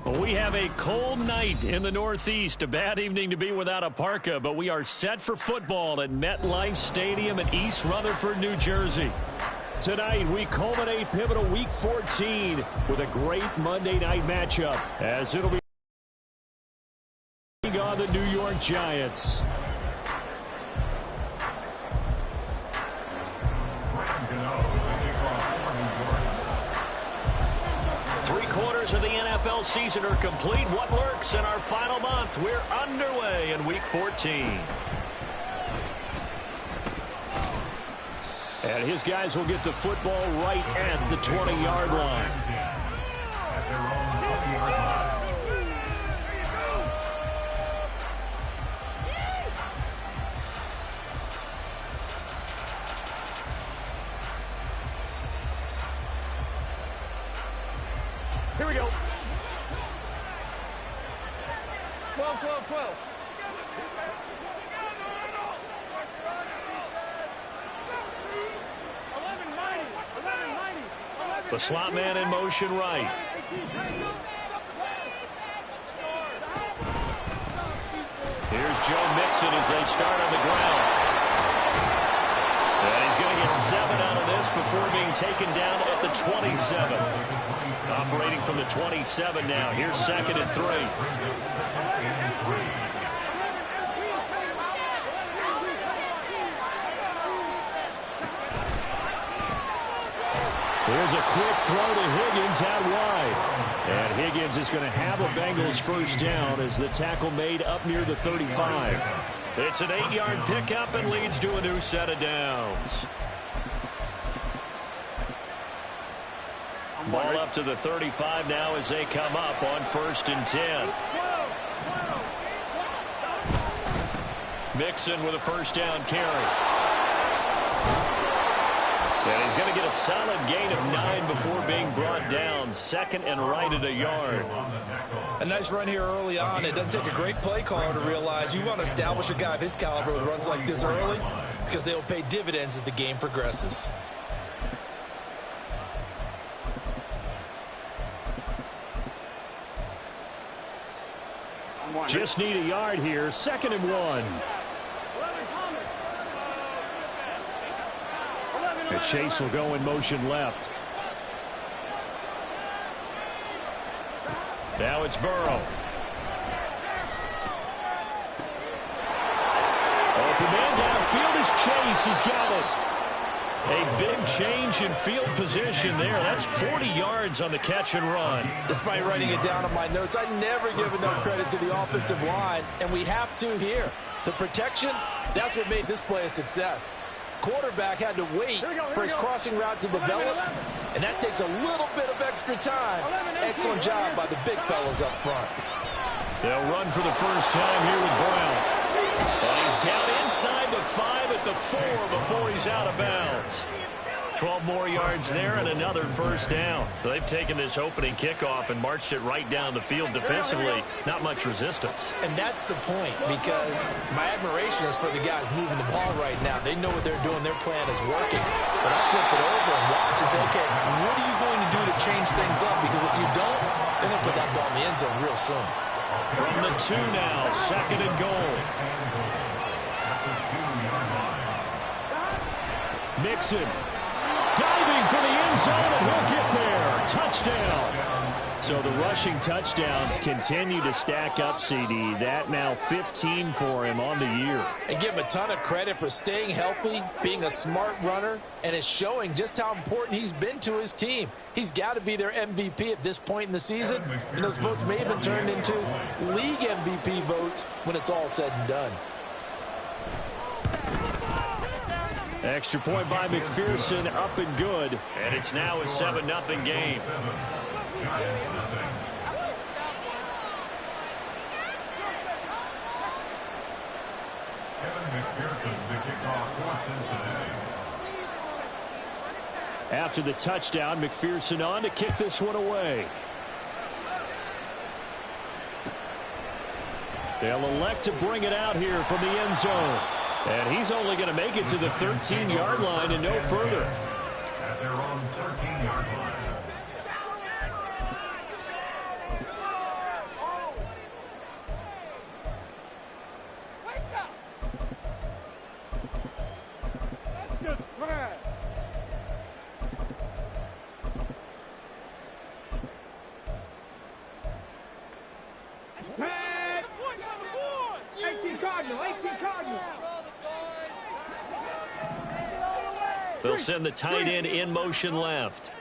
We have a cold night in the Northeast. A bad evening to be without a parka, but we are set for football at MetLife Stadium in East Rutherford, New Jersey. Tonight, we culminate pivotal Week 14 with a great Monday night matchup, as it'll be on the New York Giants. Three-quarters of the NFL season are complete. What lurks in our final month? We're underway in Week 14. And his guys will get the football right at the 20-yard line. Here we go. 12, 12, 12. The slot man in motion right. Here's Joe Mixon as they start on the ground. And he's going to get 7 out of this before being taken down at the 27. Operating from the 27 now. Here's 2nd and 3. Here's a quick throw to Higgins out wide. And Higgins is going to have a Bengals first down as the tackle made up near the 35. It's an 8-yard pickup and leads to a new set of downs. Ball up to the 35 now as they come up on 1st and 10. Mixon with a first down carry. And he's going to get a solid gain of 9 before being brought down. 2nd and right at a yard. A nice run here early on. It doesn't take a great play caller to realize you want to establish a guy of his caliber with runs like this early because they will pay dividends as the game progresses. Just need a yard here. 2nd and 1. And Chase will go in motion left. Now it's Burrow. Open man downfield is Chase. He's got it. A big change in field position there. That's 40 yards on the catch and run. Despite writing it down on my notes, I never give enough credit to the offensive line, and we have to here. The protection, that's what made this play a success. Quarterback had to wait for his crossing route to develop, and that takes a little bit of extra time. Excellent job by the big fellas up front. They'll run for the first time here with Brown. And he's down inside the 5 at the 4 before he's out of bounds. 12 more yards there and another first down. They've taken this opening kickoff and marched it right down the field defensively. Not much resistance. And that's the point, because my admiration is for the guys moving the ball right now. They know what they're doing. Their plan is working. But I flip it over and watch and say, okay, what are you going to do to change things up? Because if you don't, then they'll put that ball in the end zone real soon. From the 2 now, 2nd and goal. Mixon. Diving for the end zone, and he'll get there. Touchdown. So the rushing touchdowns continue to stack up, CD. That now 15 for him on the year. And give him a ton of credit for staying healthy, being a smart runner, and it's showing just how important he's been to his team. He's got to be their MVP at this point in the season, and those votes may even turn into league MVP votes when it's all said and done. Extra point by McPherson, up and good. And it's now a 7-0 game. After the touchdown, McPherson on to kick this one away. They'll elect to bring it out here from the end zone. And he's only going to make it to the 13-yard line and no further. At their own 13-yard line. They'll send the tight end in motion left.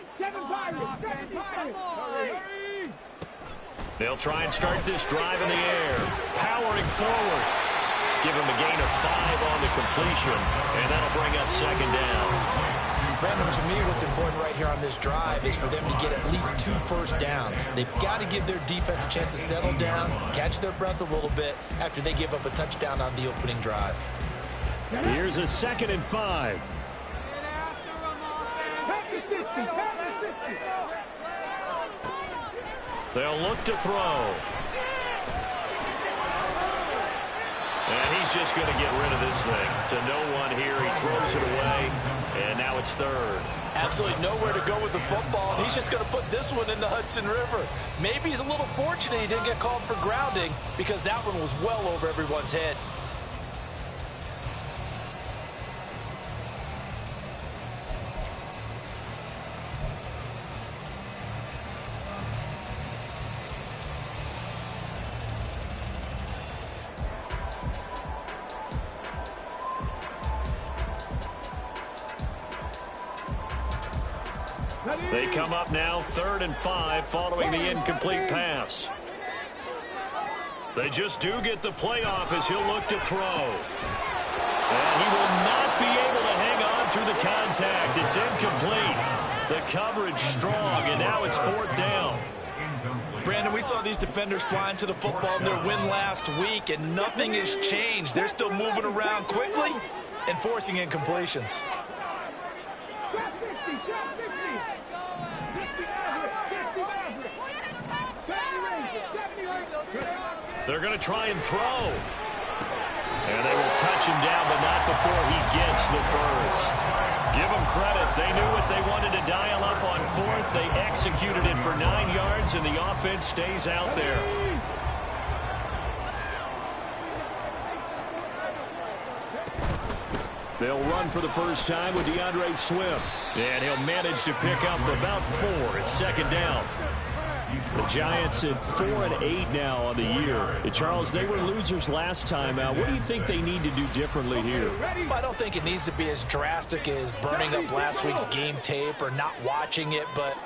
They'll try and start this drive in the air. Powering forward. Give him a gain of 5 on the completion, and that'll bring up second down. Brandon, to me, what's important right here on this drive is for them to get at least 2 first downs. They've got to give their defense a chance to settle down, catch their breath a little bit after they give up a touchdown on the opening drive. Here's a 2nd and 5. They'll look to throw. And he's just going to get rid of this thing. To no one here. He throws it away. And now it's 3rd. Absolutely nowhere to go with the football. And he's just going to put this one in the Hudson River. Maybe he's a little fortunate he didn't get called for grounding because that one was well over everyone's head. They come up now 3rd and 5 following the incomplete pass. They just do get the playoff as he'll look to throw. And he will not be able to hang on through the contact. It's incomplete. The coverage strong, and now it's 4th down. Brandon, we saw these defenders flying to the football in their win last week, and nothing has changed. They're still moving around quickly and forcing incompletions. They're going to try and throw. And they will touch him down, but not before he gets the first. Give them credit. They knew what they wanted to dial up on 4th. They executed it for 9 yards, and the offense stays out there. They'll run for the first time with DeAndre Swift. And he'll manage to pick up about 4 at 2nd down. The Giants at 4-8 now on the year. Charles, they were losers last time out. What do you think they need to do differently here? I don't think it needs to be as drastic as burning up last week's game tape or not watching it, but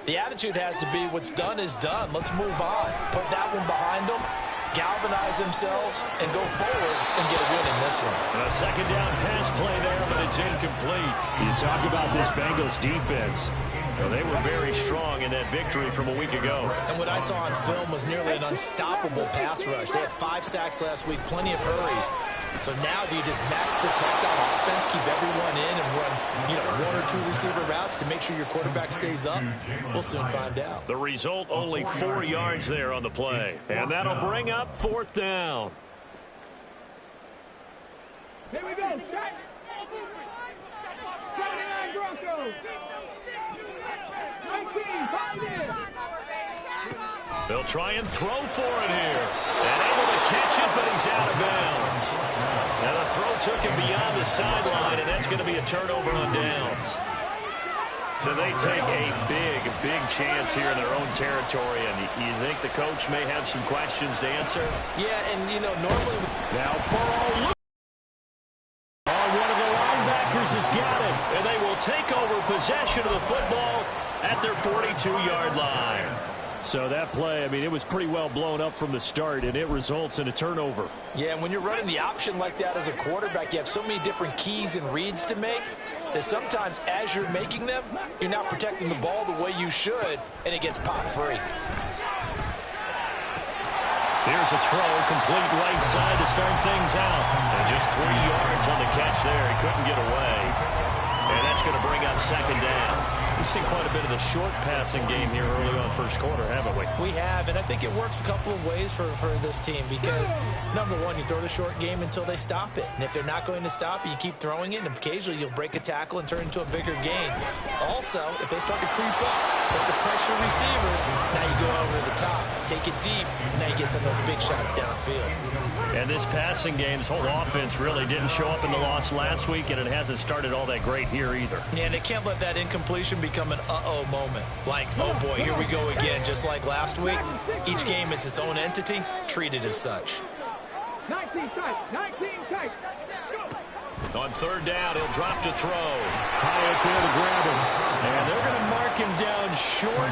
the attitude has to be what's done is done. Let's move on. Put that one behind them, galvanize themselves, and go forward and get a win in this one. A 2nd down pass play there, but it's incomplete. You talk about this Bengals defense. Well, they were very strong in that victory from a week ago. And what I saw on film was nearly an unstoppable pass rush. They had 5 sacks last week, plenty of hurries. So now do you just max protect on offense, keep everyone in, and run 1 or 2 receiver routes to make sure your quarterback stays up? We'll soon find out. The result, only 4 yards there on the play. And that'll bring up 4th down. Here we go. 79 Broncos. They'll try and throw for it here. And able to catch it, but he's out of bounds. Now the throw took him beyond the sideline, and that's going to be a turnover on downs. So they take a big chance here in their own territory, and you think the coach may have some questions to answer? Yeah, and, normally... Now Burrow. One of the linebackers has got it, and they will take over possession of the football at their 42-yard line. So that play, it was pretty well blown up from the start, and it results in a turnover. Yeah, and when you're running the option like that as a quarterback, you have so many different keys and reads to make that sometimes as you're making them, you're not protecting the ball the way you should, and it gets popped free. Here's a throw, complete right side to start things out. And just 3 yards on the catch there. He couldn't get away. And that's going to bring up 2nd down. We've seen quite a bit of the short passing game here early on first quarter, haven't we? We have, and I think it works a couple of ways for this team because, number one, you throw the short game until they stop it. And if they're not going to stop it, you keep throwing it, and occasionally you'll break a tackle and turn into a bigger gain. Also, if they start to creep up, start to pressure receivers, now you go over the top, take it deep, and now you get some of those big shots downfield. And this passing game's whole offense really didn't show up in the loss last week, and it hasn't started all that great here either. Yeah, and they can't let that incompletion become an uh-oh moment. Like, oh boy, here we go again, just like last week. Each game is its own entity, treated as such. 19 tight. 19 tight. Go. On third down, he'll drop to throw. Hyatt there to grab him. And they're going to mark him down short,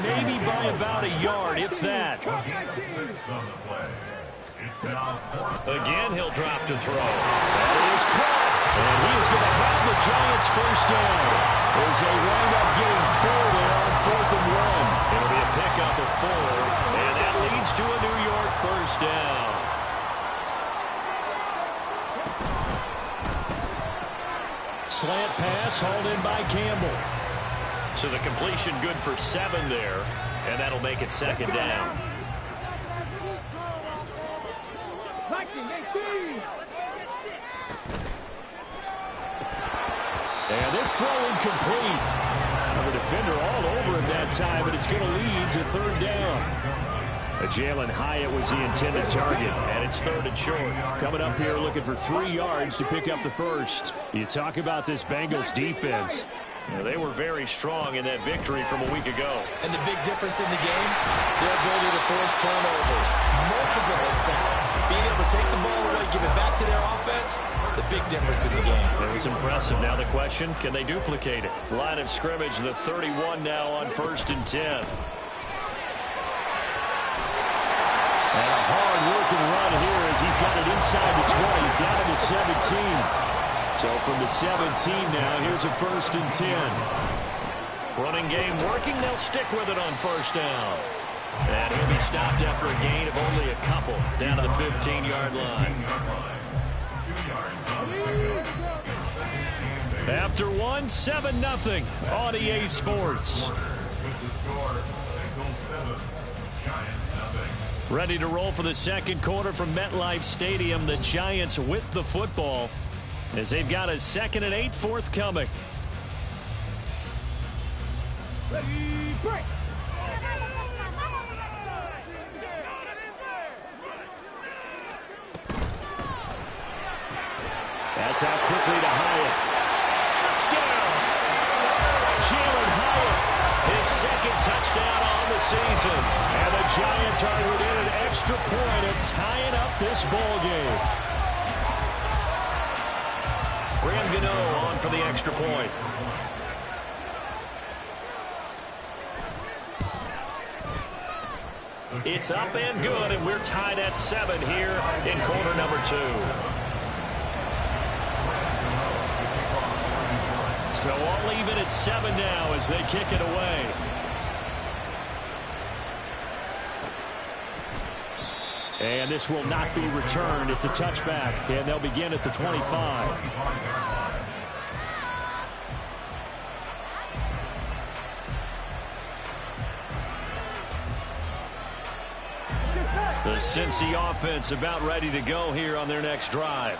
maybe by about a yard, if that. Again, he'll drop to throw. That is caught. And he is going to have the Giants first down as they wind up getting 4 there on 4th and 1. It'll be a pickup of 4, and that leads to a New York first down. Slant pass hauled in by Campbell. So the completion good for 7 there, and that'll make it second down. 19, 18. And this throw incomplete. The defender all over him that time, but it's going to lead to third down. Jalen Hyatt was the intended target, and it's 3rd and short. Coming up here looking for 3 yards to pick up the first. You talk about this Bengals defense. You know, they were very strong in that victory from a week ago. And the big difference in the game, their ability to force turnovers. Multiple, in fact. Being able to take the ball away, give it back to their offense, the big difference in the game. It was impressive. Now the question, can they duplicate it? Line of scrimmage, the 31 now on 1st and 10. And a hard-working run here as he's got it inside the 20, down to the 17. So from the 17 now, here's a 1st and 10. Running game working. They'll stick with it on 1st down. And he'll be stopped after a gain of only a couple, down to the 15-yard line. After 1, 7-0 on EA Sports. Ready to roll for the second quarter from MetLife Stadium. The Giants with the football as they've got a 2nd and 8 forthcoming. Ready, break. That's out quickly to Hyatt. Touchdown! Jalen Hyatt, his 2nd touchdown on the season. And the Giants are within an extra point of tying up this ball game. Graham Gano on for the extra point. It's up and good, and we're tied at 7 here in quarter number 2. So all even at 7 now as they kick it away. And this will not be returned. It's a touchback, and they'll begin at the 25. The Cincy offense about ready to go here on their next drive.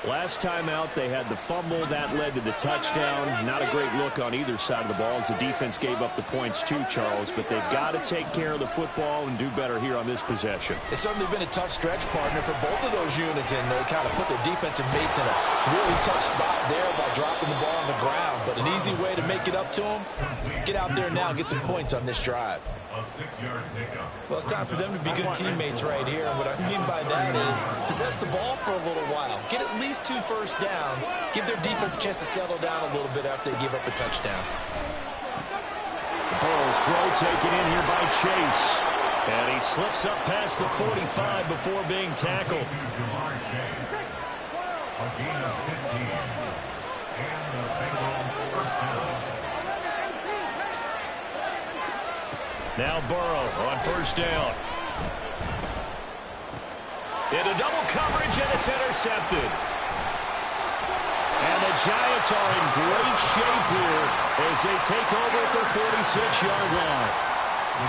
Last time out, they had the fumble. That led to the touchdown. Not a great look on either side of the ball as the defense gave up the points too, Charles. But they've got to take care of the football and do better here on this possession. It's certainly been a tough stretch, partner, for both of those units. And they kind of put their defensive mates in a really tough spot there by dropping the ball on the ground. But an easy way to make it up to them, get out there now and get some points on this drive. A 6-yard pickup. Well, it's time for them to be good teammates right here. And what I mean by that is possess the ball for a little while. Get at least 2 first downs. Give their defense a chance to settle down a little bit after they give up a touchdown. Burrow's throw taken in here by Chase. And he slips up past the 45 before being tackled. Jamar Chase. A gain of 15. And the Bengals first down. Now Burrow on 1st down. Into double coverage, and it's intercepted. And the Giants are in great shape here as they take over at their 46-yard line.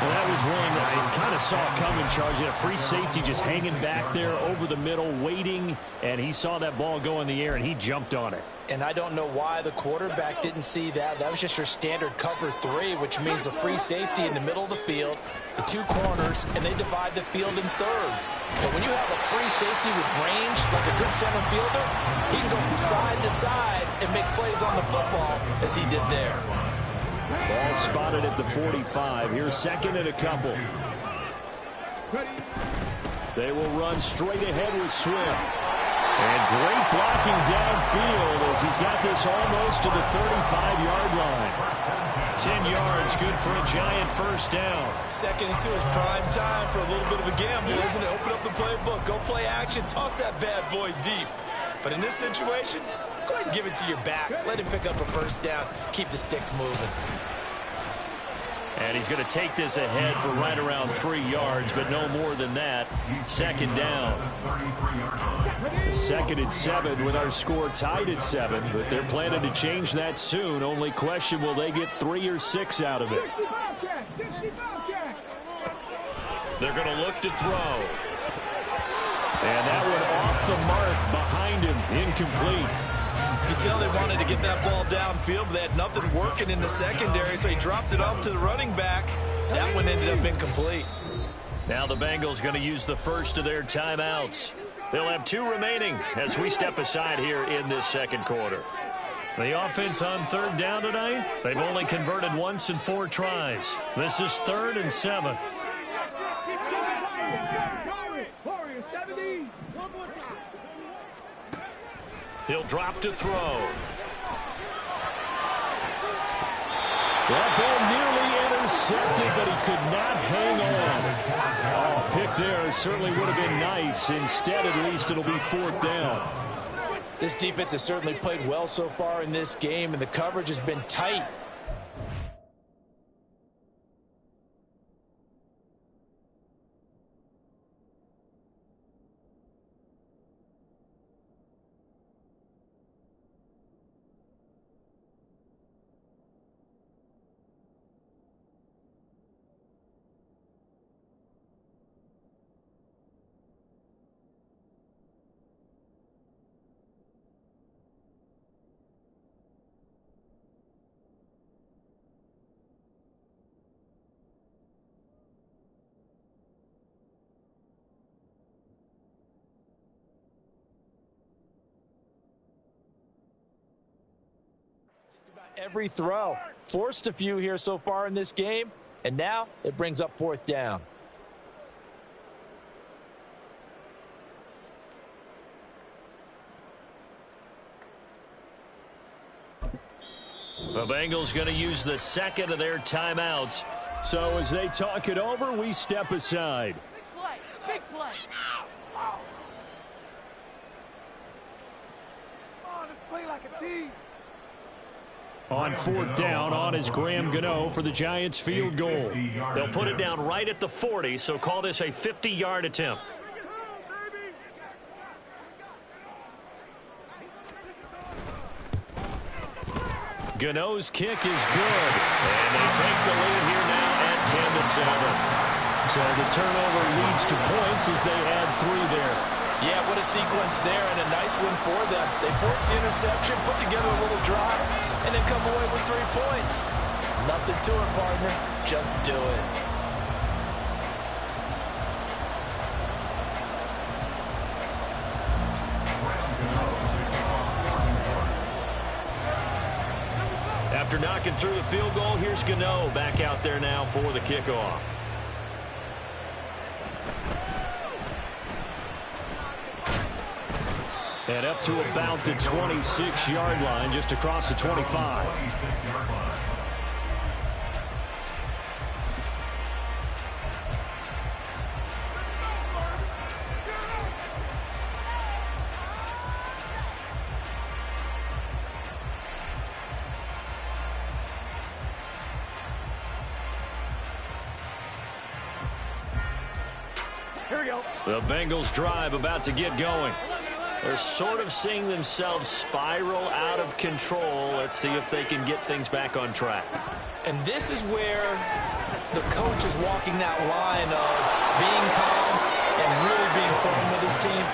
Well, that was one I kind of saw coming, Charles. You had a free safety just hanging back there over the middle, waiting, and he saw that ball go in the air, and he jumped on it. And I don't know why the quarterback didn't see that. That was just your standard cover 3, which means the free safety in the middle of the field, the 2 corners, and they divide the field in thirds. But when you have a free safety with range, like a good center fielder, he can go from side to side and make plays on the football as he did there. Ball spotted at the 45. Here's 2nd and a couple. Ready. They will run straight ahead with Swift. And great blocking downfield as he's got this almost to the 35-yard line. 10 yards, good for a Giant first down. 2nd and 2 is prime time for a little bit of a gamble, isn't it? Open up the playbook, go play action, toss that bad boy deep. But in this situation, go ahead and give it to your back. Let him pick up a first down, keep the sticks moving. And he's going to take this ahead for right around 3 yards, but no more than that. 2nd down. 2nd and 7 with our score tied at 7, but they're planning to change that soon. Only question, will they get 3 or 6 out of it? They're going to look to throw. And that one off the mark behind him, incomplete. You can tell they wanted to get that ball downfield, but they had nothing working in the secondary, so he dropped it up to the running back. That one ended up incomplete. Now the Bengals going to use the first of their timeouts. They'll have 2 remaining as we step aside here in this 2nd quarter. The offense on 3rd down tonight, they've only converted once in 4 tries. This is 3rd and 7. He'll drop to throw. That ball nearly intercepted, but he could not hang on. Oh, pick there certainly would have been nice. Instead, at least, it'll be 4th down. This defense has certainly played well so far in this game, and the coverage has been tight. Every throw. Forced a few here so far in this game, and now it brings up 4th down. The Bengals going to use the 2nd of their timeouts. So as they talk it over, we step aside. Big play. Big play. Come on, let's play like a team. On 4th down, on is Graham Gano for the Giants field goal. They'll put it down right at the 40, so call this a 50-yard attempt. Gano's kick is good, and they take the lead here now at 10-7. So the turnover leads to points as they add 3 there. Yeah, what a sequence there, and a nice win for them. They forced the interception, put together a little drive, and then come away with 3 points. Nothing to it, partner. Just do it. After knocking through the field goal, here's Gano back out there now for the kickoff. And up to about the 26-yard line, just across the 25. Here we go. The Bengals drive about to get going. They're sort of seeing themselves spiral out of control. Let's see if they can get things back on track. And this is where the coach is walking that line of being calm and really being firm with his team.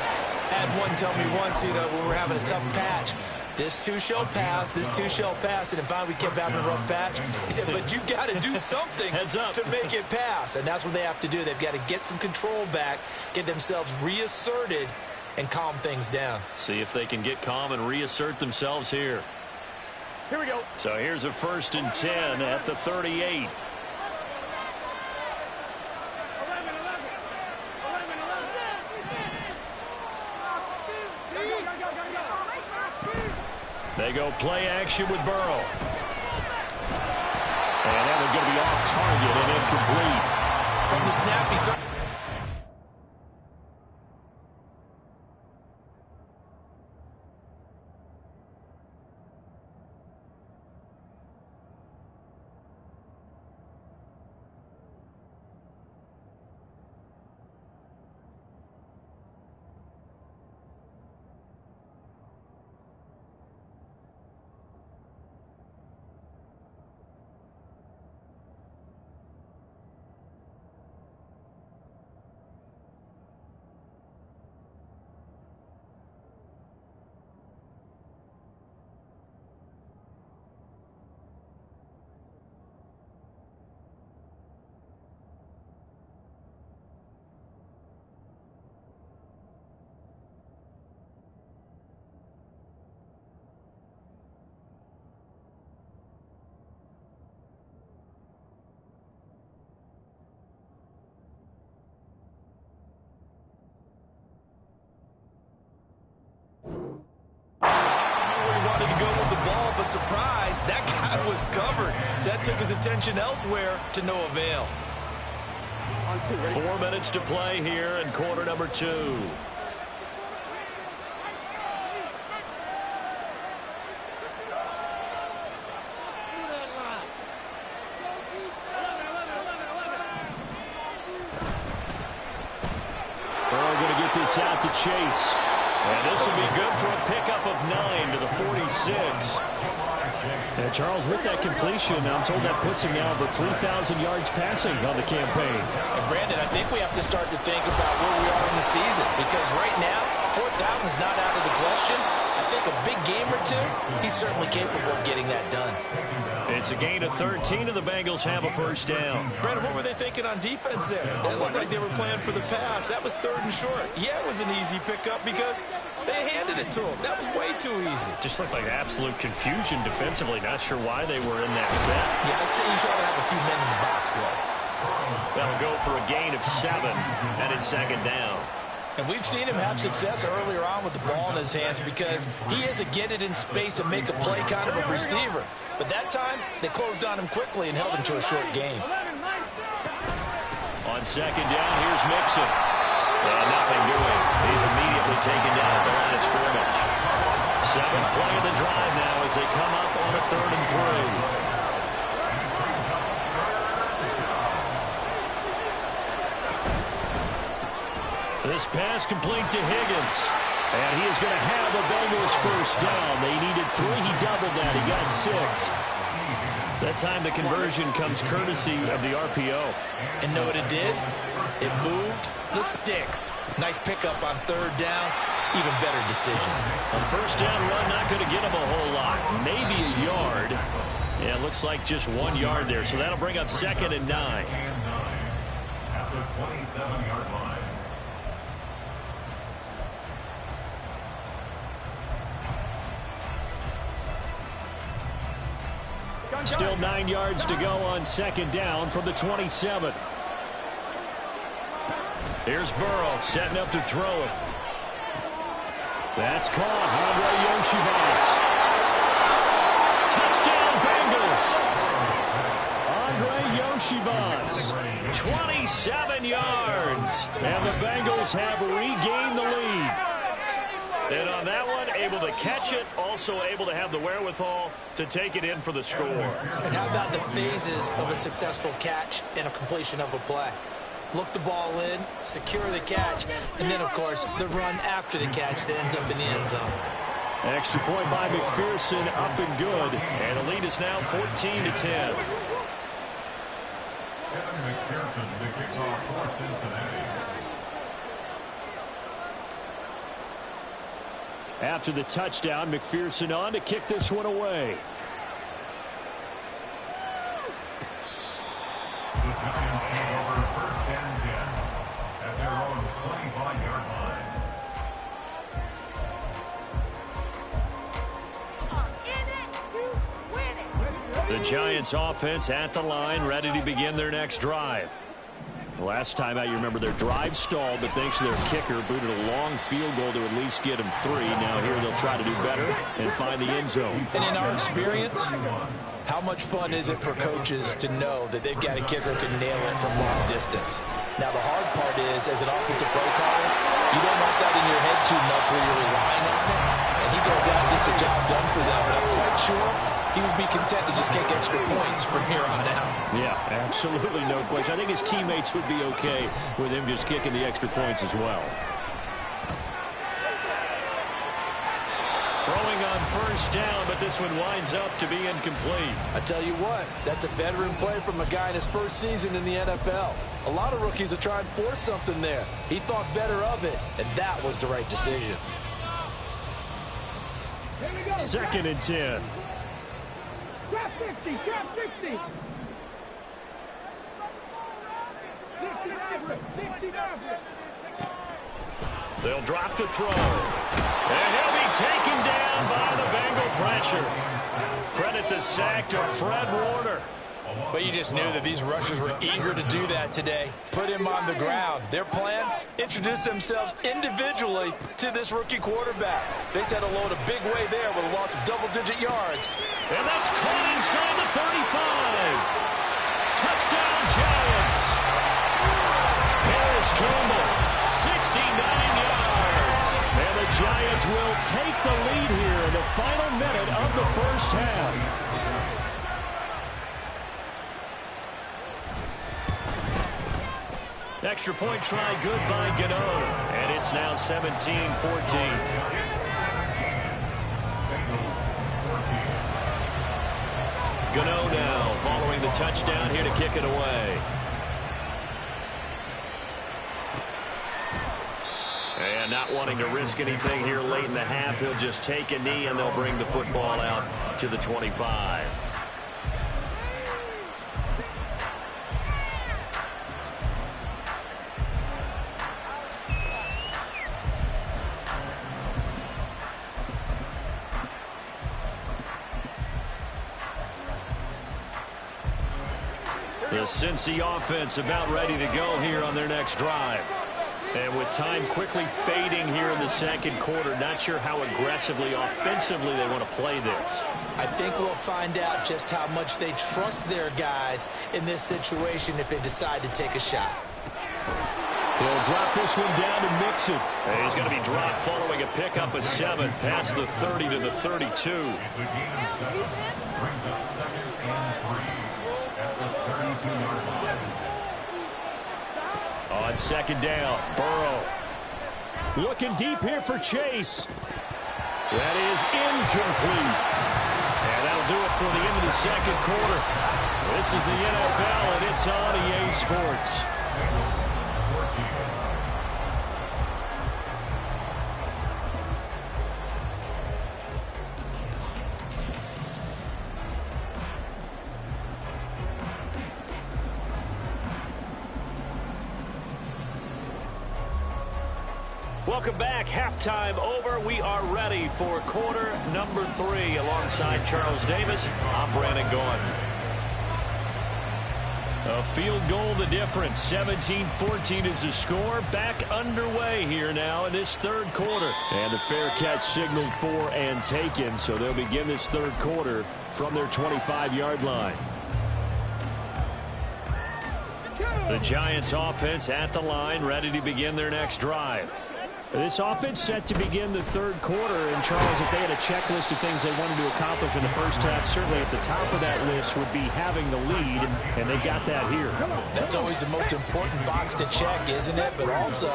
I had one tell me once, when we were having a tough patch, this too shall pass, this too shall pass. And finally we kept having a rough patch. He said, but you got to do something to make it pass. And that's what they have to do. They've got to get some control back, get themselves reasserted, and calm things down. See if they can get calm and reassert themselves here. Here we go. So here's a 1st and 10 at the 38. 11. They go play action with Burrow. And that one's going to be off target and incomplete. From the snap, he saw. But surprise, that guy was covered. So that took his attention elsewhere to no avail. 4 minutes to play here in quarter number 2. Burrow going to get this out to Chase. And this will be good for a pickup of 9 to the 46. And Charles, with that completion, I'm told that puts him now over 3,000 yards passing on the campaign. And Brandon, I think we have to start to think about where we are in the season, because right now, 4,000 is not out of the question. I think a big game or two, he's certainly capable of getting that done. It's a gain of 13, and the Bengals have a first down. Brandon, what were they thinking on defense there? It looked like they were playing for the pass. That was 3rd and short. Yeah, it was an easy pickup because they handed it to him. That was way too easy. Just looked like absolute confusion defensively. Not sure why they were in that set. Yeah, I'd say you should have a few men in the box there. That'll go for a gain of 7, and it's 2nd down. And we've seen him have success earlier on with the ball in his hands because he is a get it in space and make a play kind of a receiver. But that time, they closed on him quickly and held him to a short game. On 2nd down, here's Mixon. And nothing doing. He's immediately taken down at the line of scrimmage. 7th play of the drive now as they come up on a 3rd and 3. This pass complete to Higgins. And he is going to have a Bengals first down. They needed 3. He doubled that. He got 6. That time the conversion comes courtesy of the RPO. And know what it did? It moved the sticks. Nice pickup on 3rd down. Even better decision. On first down run, not going to get him a whole lot. Maybe a yard. Yeah, it looks like just 1 yard there. So that'll bring up 2nd and 9. At the 27-yard line. Still 9 yards to go on 2nd down from the 27. Here's Burrow setting up to throw it. That's caught. Andre Yoshivas. Touchdown, Bengals. Andre Yoshivas. 27 yards. And the Bengals have regained the lead. And on that one, able to catch it, also able to have the wherewithal to take it in for the score. And how about the phases of a successful catch and a completion of a play? Look the ball in, secure the catch, and then, of course, the run after the catch that ends up in the end zone. Extra point by McPherson, up and good. And the lead is now 14-10. Kevin McPherson, the kickoff for Cincinnati. After the touchdown, McPherson on to kick this one away. The Giants take over 1st and 10 at their own 25-yard line. The Giants offense at the line, ready to begin their next drive. Last time out, you remember their drive stalled, but thanks to their kicker, booted a long field goal to at least get them 3. Now here they'll try to do better and find the end zone. And in our experience, how much fun is it for coaches to know that they've got a kicker who can nail it from long distance? Now, the hard part is, as an offensive play caller, you don't want that in your head too much where you're relying on it. And he goes out and gets the job done for them. But I'm quite sure he would be content to just kick extra points from here on out. Yeah, absolutely no question. I think his teammates would be okay with him just kicking the extra points as well. Throwing on first down, but this one winds up to be incomplete. I tell you what, that's a veteran play from a guy in his first season in the NFL. A lot of rookies are trying to force something there. He thought better of it, and that was the right decision. 2nd and 10. Drop 50, drop 50. 50. They'll drop to throw. And he'll be taken down by the Bengal pressure. Credit the sack to Fred Warner. But you just knew that these rushers were eager to do that today. Put him on the ground. Their plan, introduce themselves individually to this rookie quarterback. They set a load a big way there with a loss of double-digit yards. And that's caught inside the 35. Touchdown, Giants. Harris Campbell, 69 yards. And the Giants will take the lead here in the final minute of the first half. Extra point try good by Gano. And it's now 17-14. Gano now following the touchdown here to kick it away. And not wanting to risk anything here late in the half, he'll just take a knee and they'll bring the football out to the 25. The Cincy offense about ready to go here on their next drive. And with time quickly fading here in the second quarter, not sure how aggressively, offensively they want to play this. I think we'll find out just how much they trust their guys in this situation if they decide to take a shot. He'll drop this one down to Mixon. And he's going to be dropped following a pickup of 7 past the 30 to the 32. It's a gain of 7. Brings up 2nd and 3 at the 32-yard line. On 2nd down, Burrow. Looking deep here for Chase. That is incomplete. And that'll do it for the end of the second quarter. This is the NFL, and it's on EA Sports. Welcome back. Halftime over. We are ready for quarter number 3. Alongside Charles Davis, I'm Brandon Gaudin. A field goal the difference. 17-14 is the score. Back underway here now in this third quarter. And the fair catch signaled for and taken. So they'll begin this third quarter from their 25-yard line. The Giants offense at the line, ready to begin their next drive. This offense set to begin the third quarter. And, Charles, if they had a checklist of things they wanted to accomplish in the first half, certainly at the top of that list would be having the lead, and they got that here. That's always the most important box to check, isn't it? But also,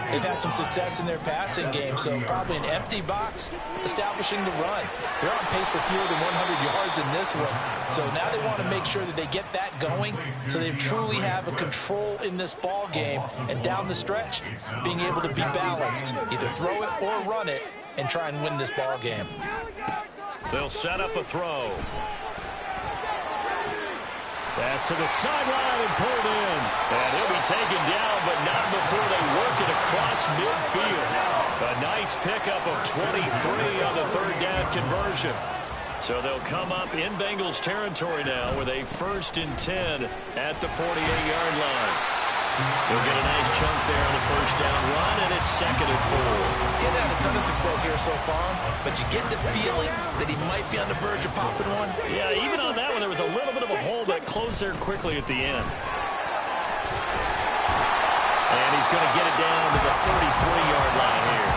they've had some success in their passing game, so probably an empty box establishing the run. They're on pace for fewer than 100 yards in this one. So now they want to make sure that they get that going so they truly have a control in this ball game, and down the stretch, being able to be balanced. Either throw it or run it and try and win this ball game. They'll set up a throw. Pass to the sideline and pulled in. And he'll be taken down, but not before they work it across midfield. A nice pickup of 23 on the third down conversion. So they'll come up in Bengals territory now with a 1st and 10 at the 48-yard line. He'll get a nice chunk there on the first down run, and it's 2nd and 4. Getting had a ton of success here so far, but you get the feeling that he might be on the verge of popping one. Yeah, even on that one, there was a little bit of a hole, but it closed there quickly at the end. And he's going to get it down to the 33-yard line here.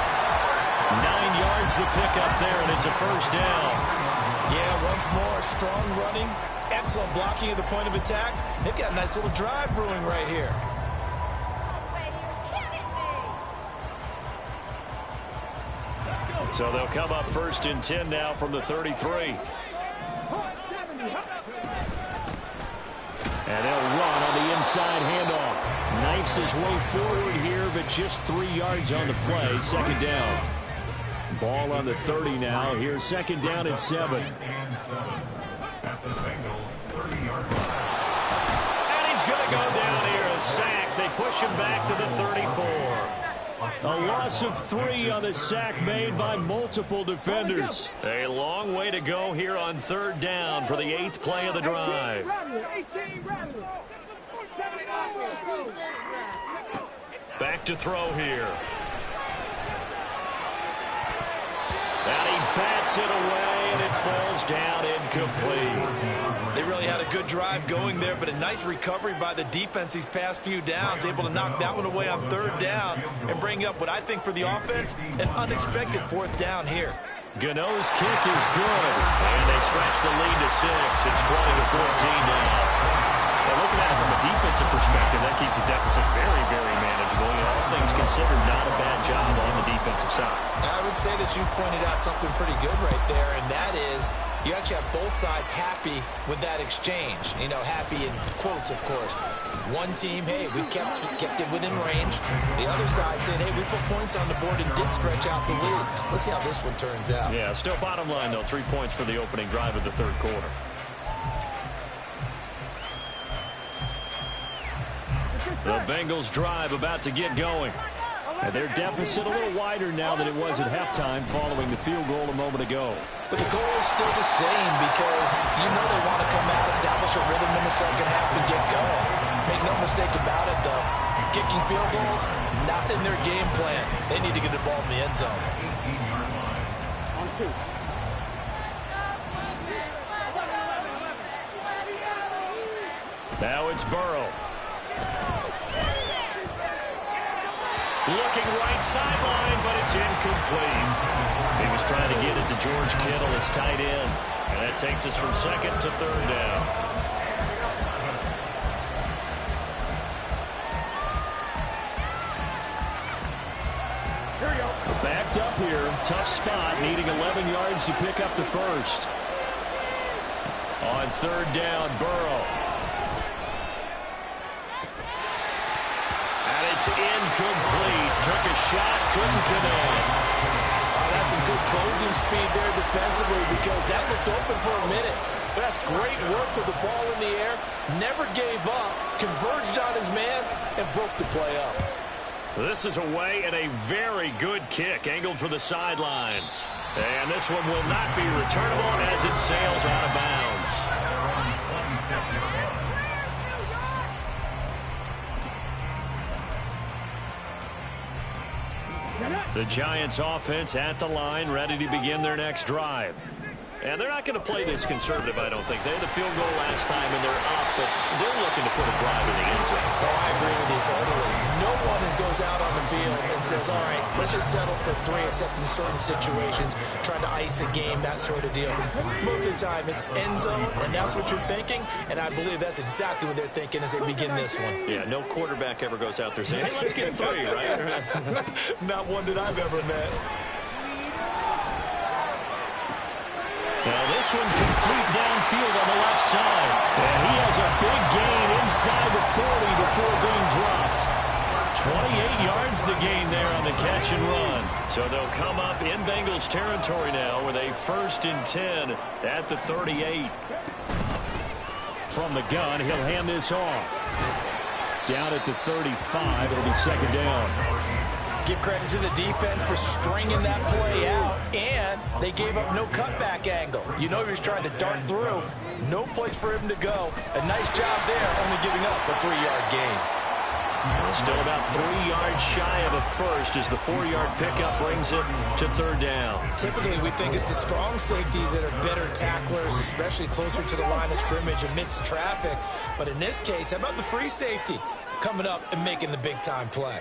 9 yards to pick up there, and it's a first down. Yeah, once more, strong running, excellent blocking at the point of attack. They've got a nice little drive brewing right here. So they'll come up 1st and 10 now from the 33. And they'll run on the inside handoff. Knifes his way forward here, but just 3 yards on the play. 2nd down. Ball on the 30 now. Here's 2nd down and 7. At the Bengals 30-yard line. And he's going to go down here. A sack. They push him back to the 34. A loss of 3 on the sack made by multiple defenders. A long way to go here on 3rd down for the 8th play of the drive. Back to throw here. And he bats it away, and it falls down incomplete. They really had a good drive going there, but a nice recovery by the defense these past few downs, able to knock that one away on 3rd down and bring up what I think for the offense, an unexpected 4th down here. Gano's kick is good, and they stretch the lead to 6. It's 20-14 now. Well, looking at it from a defensive perspective, that keeps the deficit very, very manageable. All things considered, not a bad job on the defensive side. I would say that you've pointed out something pretty good right there, and that is you actually have both sides happy with that exchange. You know, happy in quotes, of course. One team, hey, we've kept it within range. The other side saying, hey, we put points on the board and did stretch out the lead. Let's see how this one turns out. Yeah, still bottom line, though, 3 points for the opening drive of the 3rd quarter. The Bengals drive about to get going. And their deficit a little wider now than it was at halftime following the field goal a moment ago. But the goal is still the same because you know they want to come out, establish a rhythm in the 2nd half and get going. Make no mistake about it, though. Kicking field goals, not in their game plan. They need to get the ball in the end zone. Now it's Burrow. Looking right sideline, but it's incomplete. He was trying to get it to George Kittle, his tight end. And that takes us from 2nd to 3rd down. Here we go. Backed up here. Tough spot, needing 11 yards to pick up the first. On 3rd down, Burrow. It's incomplete. Took a shot, couldn't connect. That's some good closing speed there defensively because that looked open for a minute. But that's great work with the ball in the air. Never gave up, converged on his man, and broke the play up. This is away and a very good kick angled for the sidelines. And this one will not be returnable as it sails out of bounds. The Giants offense at the line, ready to begin their next drive. And they're not going to play this conservative, I don't think. They had the field goal last time, and they're up, but they're looking to put a drive in the end zone. Oh, I agree with you totally. No one goes out on the field and says, all right, let's just settle for 3, except in certain situations, trying to ice a game, that sort of deal. Most of the time, it's end zone, and that's what you're thinking, and I believe that's exactly what they're thinking as they begin this one. Yeah, no quarterback ever goes out there saying, hey, let's get 3, right? Not one that I've ever met. Now this one complete downfield on the left side. And he has a big gain inside the 40 before being dropped. 28 yards the gain there on the catch and run. So they'll come up in Bengals territory now with a 1st and 10 at the 38. From the gun, he'll hand this off. Down at the 35, it'll be 2nd down. Give credit to the defense for stringing that play out, and they gave up no cutback angle. You know he was trying to dart through. No place for him to go. A nice job there, only giving up a 3-yard gain. Still about 3 yards shy of a first as the 4-yard pickup brings it to third down. Typically, we think it's the strong safeties that are better tacklers, especially closer to the line of scrimmage amidst traffic. But in this case, how about the free safety coming up and making the big-time play?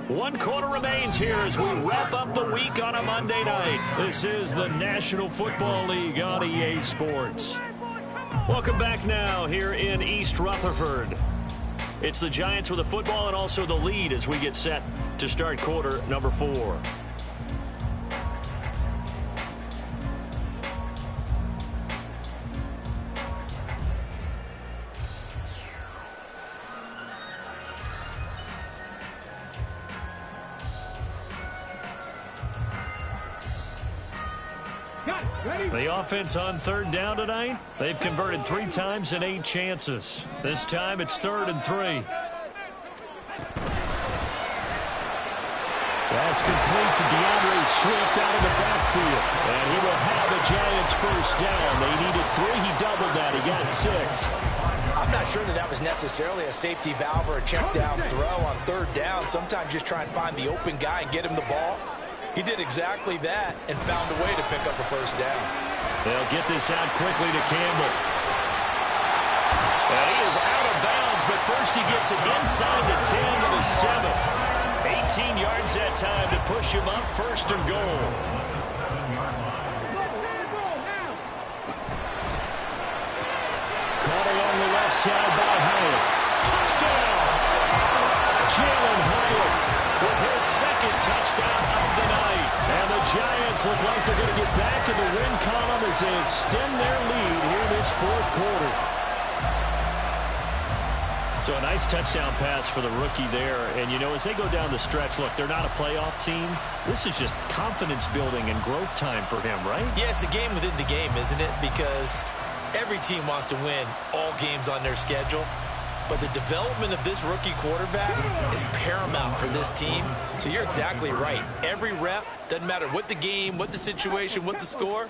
1 quarter remains here as we wrap up the week on a Monday night. This is the National Football League on EA Sports. Welcome back now here in East Rutherford. It's the Giants with the football and also the lead as we get set to start quarter number 4. The offense on third down tonight, they've converted 3 times in 8 chances. This time it's 3rd and 3. That's complete to DeAndre Swift out of the backfield. And he will have the Giants first down. They needed 3. He doubled that. He got 6. I'm not sure that was necessarily a safety valve or a check down throw on third down. Sometimes just try and find the open guy and get him the ball. He did exactly that and found a way to pick up a first down. They'll get this out quickly to Campbell. And he is out of bounds, but first he gets it inside the 10 to the 7. 18 yards that time to push him up, 1st and goal. Caught along the left side by Hyatt. Touchdown! Jalen Hyatt with his 2nd touchdown of the night. And the Giants look like they're going to get back in the win column as they extend their lead here this 4th quarter. So a nice touchdown pass for the rookie there. And, you know, as they go down the stretch, look, they're not a playoff team. This is just confidence building and growth time for him, right? Yeah, it's a game within the game, isn't it? Because every team wants to win all games on their schedule. But the development of this rookie quarterback is paramount for this team. So you're exactly right. Every rep, doesn't matter what the game, what the situation, what the score,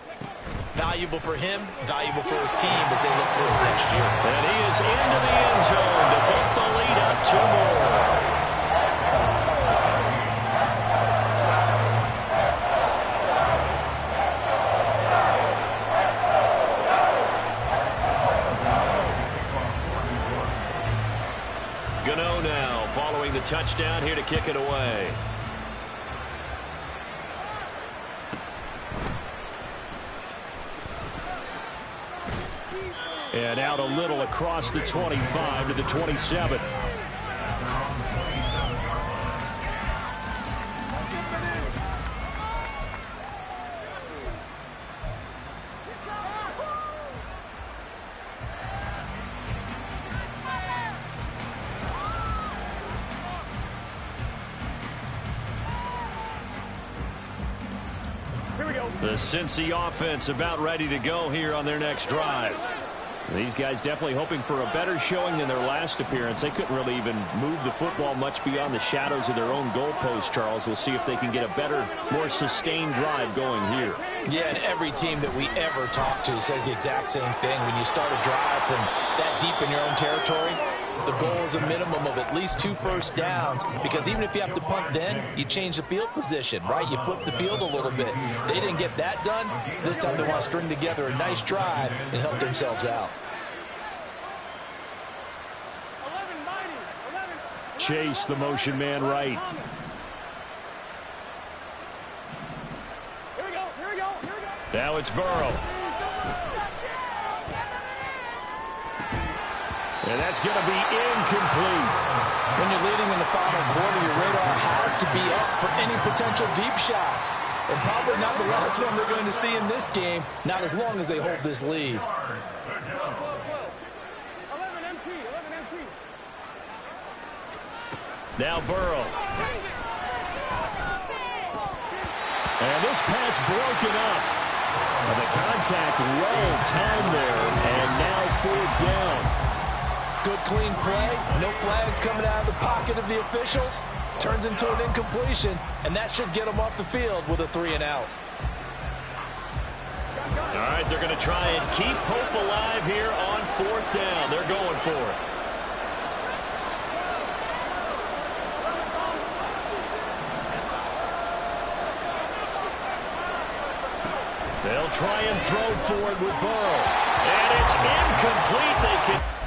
valuable for him, valuable for his team as they look towards next year. And he is into the end zone to bump the lead up 2 more. Gano now following the touchdown here to kick it away. And out a little across the 25 to the 27. The Cincy offense about ready to go here on their next drive. These guys definitely hoping for a better showing than their last appearance. They couldn't really even move the football much beyond the shadows of their own goalpost, Charles. We'll see if they can get a better, more sustained drive going here. Yeah, and every team that we ever talk to says the exact same thing. When you start a drive from that deep in your own territory, the goal is a minimum of at least 2 first downs, because even if you have to punt then, you change the field position, right? You flip the field a little bit. They didn't get that done. This time they want to string together a nice drive and help themselves out. Chase, the motion man right. Now it's Burrow. And that's going to be incomplete. When you're leading in the final quarter, your radar has to be up for any potential deep shots. And probably not the last one they're going to see in this game, not as long as they hold this lead. Now Burrow. And this pass broken up. And the contact well timed there. And now 4th down. Good clean play. No flags coming out of the pocket of the officials. Turns into an incompletion. And that should get them off the field with a 3 and out. All right, they're going to try and keep hope alive here on 4th down. They're going for it. They'll try and throw for it with Burrow. And it's incomplete. They can...